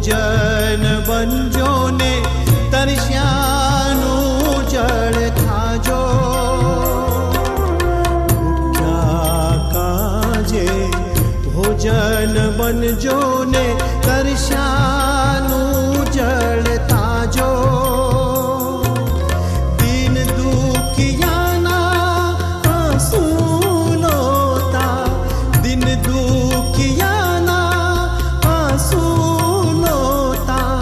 ભોજન બનજો ને તરસ્યાનું જળ ખાજો. ભૂખ્યા કાજે ભોજન બનજો ને તરસ્યાનું જળ ખાજો. દિન દુખિયાના આંસુ નોતા, દિન દુખિયાના આંસુ નોતા,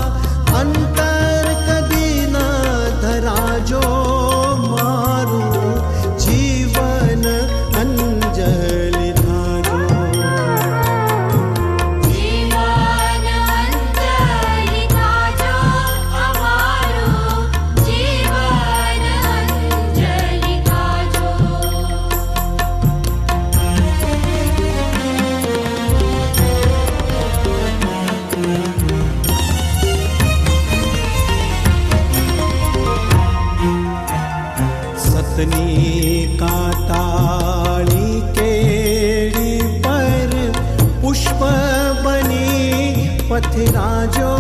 અંતર કદી ન ધરાજો. મારું જીવન અંજલિ ધાજો. જીવન અંજલિ ધાજો, અમારું જીવન અંજલિ ધાજો. સતની કાતાળી કેડી પર પુષ્પ બની પથરાજો.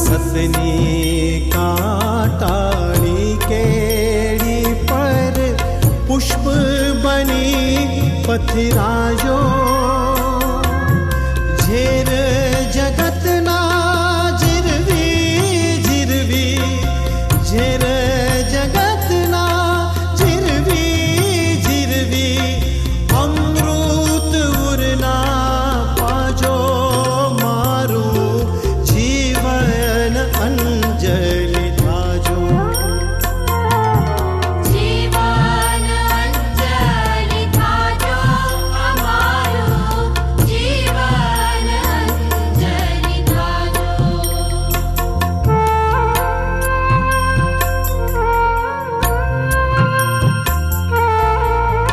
સતની કાતાળી કેડી પર પુષ્પ બની પથરાજો.